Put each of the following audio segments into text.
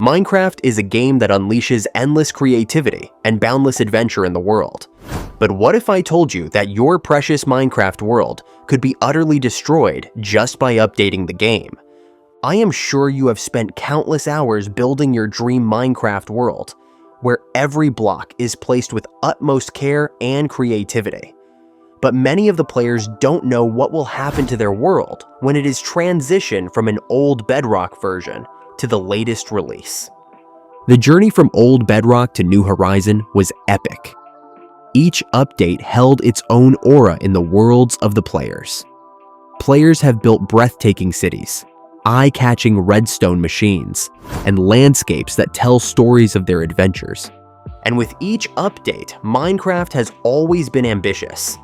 Minecraft is a game that unleashes endless creativity and boundless adventure in the world. But what if I told you that your precious Minecraft world could be utterly destroyed just by updating the game? I am sure you have spent countless hours building your dream Minecraft world, where every block is placed with utmost care and creativity. But many of the players don't know what will happen to their world when it is transitioned from an old Bedrock version to the latest release. The journey from old Bedrock to New Horizon was epic. Each update held its own aura in the worlds of the players. Players have built breathtaking cities, eye-catching redstone machines, and landscapes that tell stories of their adventures. And with each update, Minecraft has always been ambitious.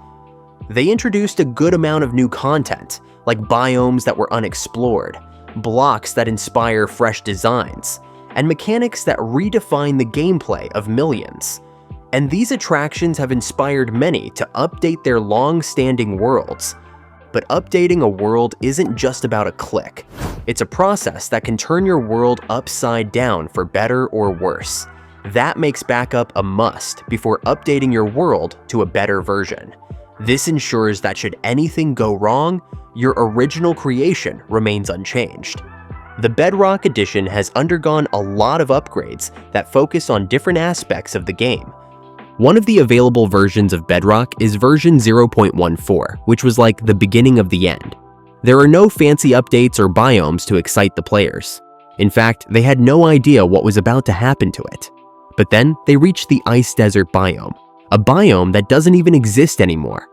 They introduced a good amount of new content, like biomes that were unexplored, blocks that inspire fresh designs, and mechanics that redefine the gameplay of millions. And these attractions have inspired many to update their long-standing worlds. But updating a world isn't just about a click. It's a process that can turn your world upside down for better or worse. That makes backup a must before updating your world to a better version. This ensures that should anything go wrong, your original creation remains unchanged. The Bedrock edition has undergone a lot of upgrades that focus on different aspects of the game. One of the available versions of Bedrock is version 0.14, which was like the beginning of the end. There are no fancy updates or biomes to excite the players. In fact, they had no idea what was about to happen to it. But then they reached the Ice Desert biome, a biome that doesn't even exist anymore.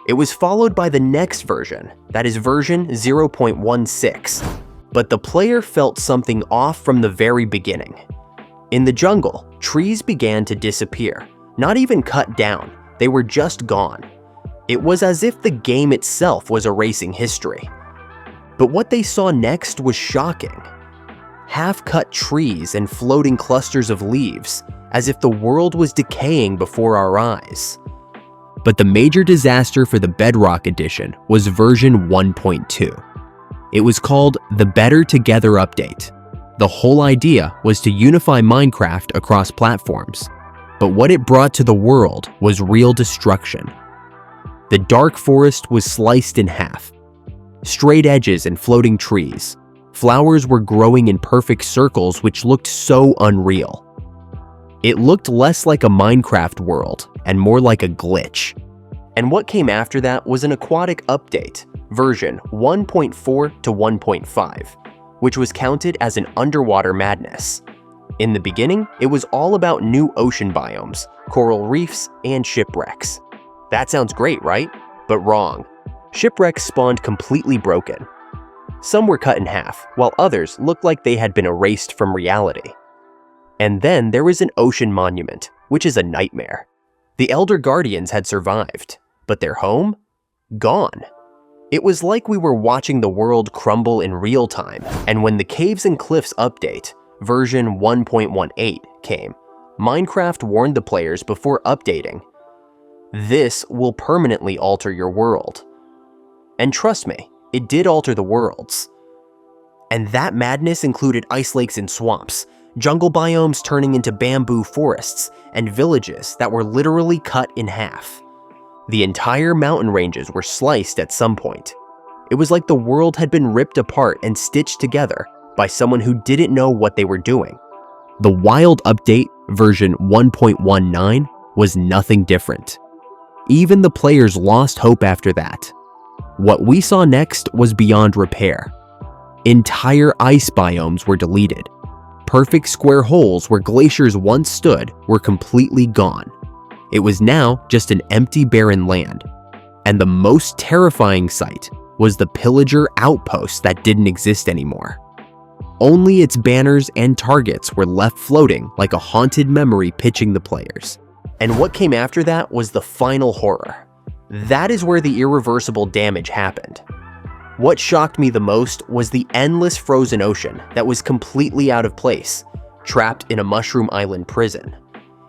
It was followed by the next version, that is version 0.16. But the player felt something off from the very beginning. In the jungle, trees began to disappear. Not even cut down, they were just gone. It was as if the game itself was erasing history. But what they saw next was shocking. Half-cut trees and floating clusters of leaves, as if the world was decaying before our eyes. But the major disaster for the Bedrock edition was version 1.2. It was called the Better Together Update. The whole idea was to unify Minecraft across platforms. But what it brought to the world was real destruction. The dark forest was sliced in half. Straight edges and floating trees. Flowers were growing in perfect circles which looked so unreal. It looked less like a Minecraft world and more like a glitch. And what came after that was an Aquatic update, version 1.4 to 1.5, which was counted as an underwater madness. In the beginning, it was all about new ocean biomes, coral reefs, and shipwrecks. That sounds great, right? But wrong. Shipwrecks spawned completely broken. Some were cut in half, while others looked like they had been erased from reality. And then there was an ocean monument, which is a nightmare. The Elder Guardians had survived, but their home? Gone. It was like we were watching the world crumble in real time, and when the Caves and Cliffs update, version 1.18 came, Minecraft warned the players before updating. This will permanently alter your world. And trust me, it did alter the worlds. And that madness included ice lakes and swamps, jungle biomes turning into bamboo forests, and villages that were literally cut in half. The entire mountain ranges were sliced at some point. It was like the world had been ripped apart and stitched together by someone who didn't know what they were doing. The Wild Update, version 1.19, was nothing different. Even the players lost hope after that. What we saw next was beyond repair. Entire ice biomes were deleted. Perfect square holes where glaciers once stood were completely gone. It was now just an empty barren land. And the most terrifying sight was the pillager outpost that didn't exist anymore. Only its banners and targets were left floating like a haunted memory pitching the players. And what came after that was the final horror. That is where the irreversible damage happened. What shocked me the most was the endless frozen ocean that was completely out of place, trapped in a mushroom island prison.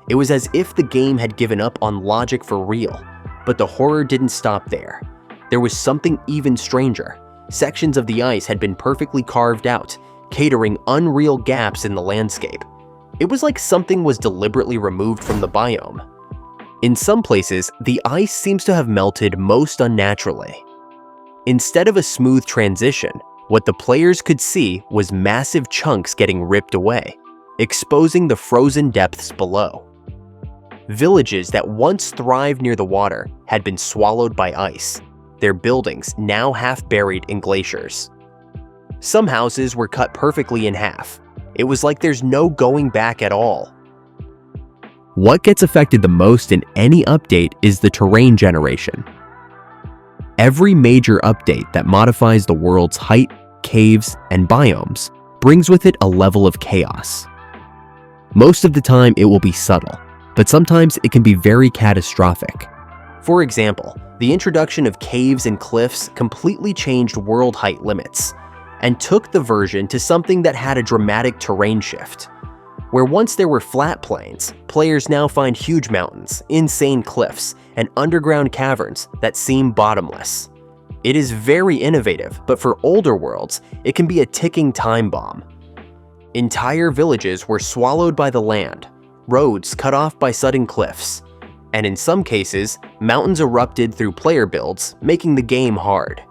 It was as if the game had given up on logic for real, but the horror didn't stop there. There was something even stranger. Sections of the ice had been perfectly carved out, catering unreal gaps in the landscape. It was like something was deliberately removed from the biome. In some places, the ice seems to have melted most unnaturally. Instead of a smooth transition, what the players could see was massive chunks getting ripped away, exposing the frozen depths below. Villages that once thrived near the water had been swallowed by ice, their buildings now half buried in glaciers. Some houses were cut perfectly in half. It was like there's no going back at all. What gets affected the most in any update is the terrain generation. Every major update that modifies the world's height, caves, and biomes brings with it a level of chaos. Most of the time it will be subtle, but sometimes it can be very catastrophic. For example, the introduction of caves and cliffs completely changed world height limits and took the version to something that had a dramatic terrain shift. Where once there were flat plains, players now find huge mountains, insane cliffs, and underground caverns that seem bottomless. It is very innovative, but for older worlds, it can be a ticking time bomb. Entire villages were swallowed by the land, roads cut off by sudden cliffs, and in some cases, mountains erupted through player builds, making the game hard.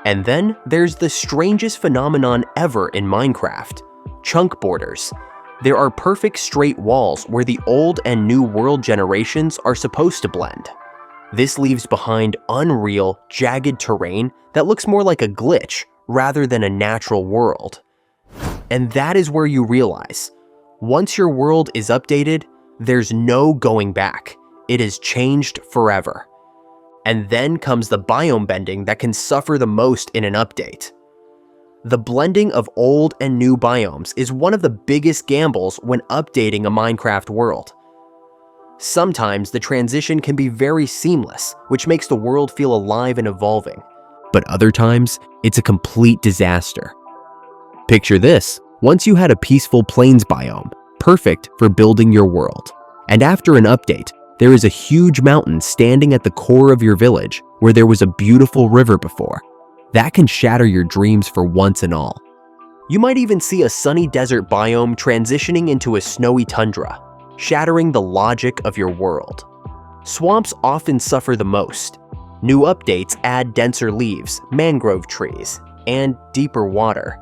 And then there's the strangest phenomenon ever in Minecraft: chunk borders. There are perfect straight walls where the old and new world generations are supposed to blend. This leaves behind unreal, jagged terrain that looks more like a glitch rather than a natural world. And that is where you realize, once your world is updated, there's no going back. It has changed forever. And then comes the biome bending that can suffer the most in an update. The blending of old and new biomes is one of the biggest gambles when updating a Minecraft world. Sometimes the transition can be very seamless, which makes the world feel alive and evolving. But other times, it's a complete disaster. Picture this: once you had a peaceful plains biome, perfect for building your world. And after an update, there is a huge mountain standing at the core of your village where there was a beautiful river before. That can shatter your dreams for once and all. You might even see a sunny desert biome transitioning into a snowy tundra, shattering the logic of your world. Swamps often suffer the most. New updates add denser leaves, mangrove trees, and deeper water.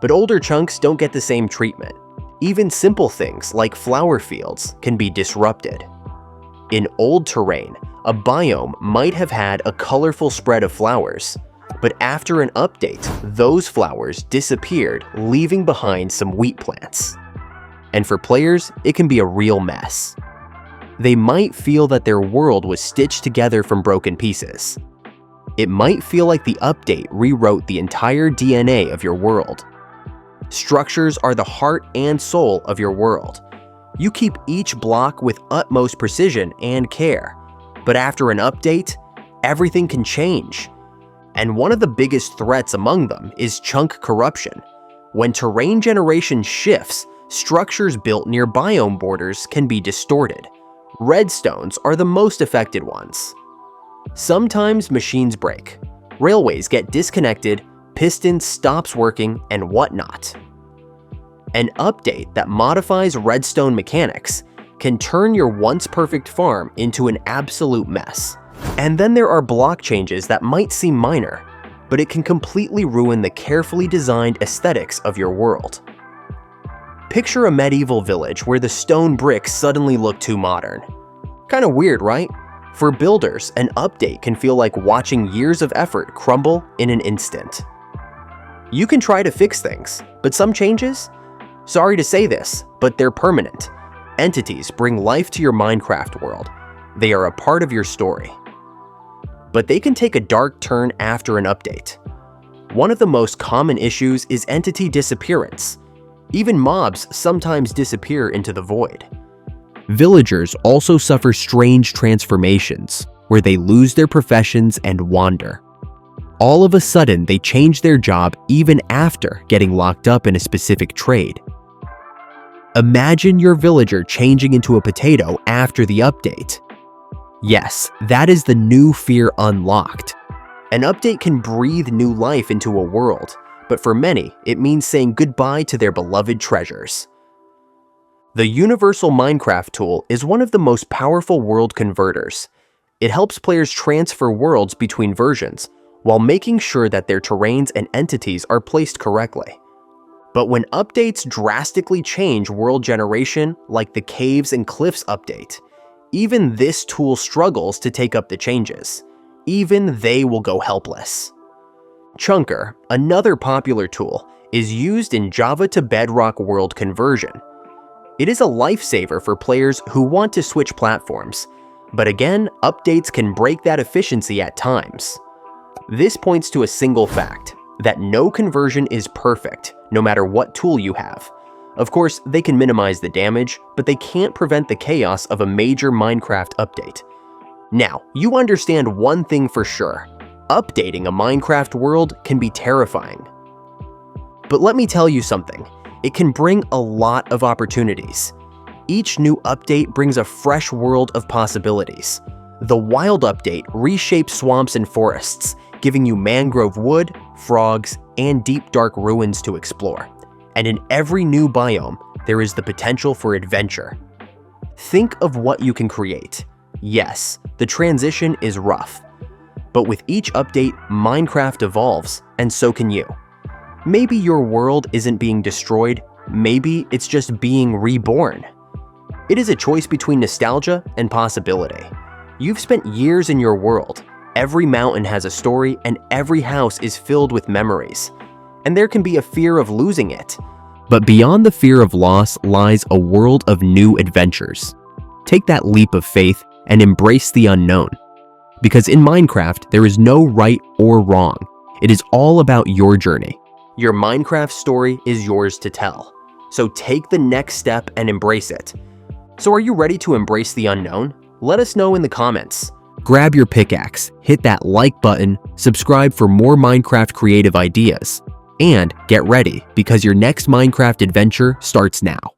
But older chunks don't get the same treatment. Even simple things like flower fields can be disrupted. In old terrain, a biome might have had a colorful spread of flowers, but after an update, those flowers disappeared, leaving behind some wheat plants. And for players, it can be a real mess. They might feel that their world was stitched together from broken pieces. It might feel like the update rewrote the entire DNA of your world. Structures are the heart and soul of your world. You keep each block with utmost precision and care, but after an update, everything can change. And one of the biggest threats among them is chunk corruption. When terrain generation shifts, structures built near biome borders can be distorted. Redstones are the most affected ones. Sometimes machines break, railways get disconnected, pistons stops working, and whatnot. An update that modifies redstone mechanics can turn your once perfect farm into an absolute mess. And then there are block changes that might seem minor, but it can completely ruin the carefully designed aesthetics of your world. Picture a medieval village where the stone bricks suddenly look too modern. Kinda weird, right? For builders, an update can feel like watching years of effort crumble in an instant. You can try to fix things, but some changes? Sorry to say this, but they're permanent. Entities bring life to your Minecraft world. They are a part of your story. But they can take a dark turn after an update. One of the most common issues is entity disappearance. Even mobs sometimes disappear into the void. Villagers also suffer strange transformations, where they lose their professions and wander. All of a sudden, they change their job even after getting locked up in a specific trade. Imagine your villager changing into a potato after the update. Yes, that is the new fear unlocked. An update can breathe new life into a world, but for many, it means saying goodbye to their beloved treasures. The Universal Minecraft tool is one of the most powerful world converters. It helps players transfer worlds between versions, while making sure that their terrains and entities are placed correctly. But when updates drastically change world generation, like the Caves and Cliffs update, even this tool struggles to take up the changes. Even they will go helpless. Chunker, another popular tool, is used in Java to Bedrock world conversion. It is a lifesaver for players who want to switch platforms, but again, updates can break that efficiency at times. This points to a single fact, that no conversion is perfect, no matter what tool you have. Of course, they can minimize the damage, but they can't prevent the chaos of a major Minecraft update. Now, you understand one thing for sure. Updating a Minecraft world can be terrifying. But let me tell you something. It can bring a lot of opportunities. Each new update brings a fresh world of possibilities. The Wild update reshapes swamps and forests, giving you mangrove wood, frogs, and deep dark ruins to explore. And in every new biome, there is the potential for adventure. Think of what you can create. Yes, the transition is rough. But with each update, Minecraft evolves, and so can you. Maybe your world isn't being destroyed, maybe it's just being reborn. It is a choice between nostalgia and possibility. You've spent years in your world. Every mountain has a story, and every house is filled with memories. And there can be a fear of losing it. But beyond the fear of loss lies a world of new adventures. Take that leap of faith and embrace the unknown. Because in Minecraft, there is no right or wrong. It is all about your journey. Your Minecraft story is yours to tell. So take the next step and embrace it. So are you ready to embrace the unknown? Let us know in the comments. Grab your pickaxe, hit that like button, subscribe for more Minecraft creative ideas, and get ready because your next Minecraft adventure starts now.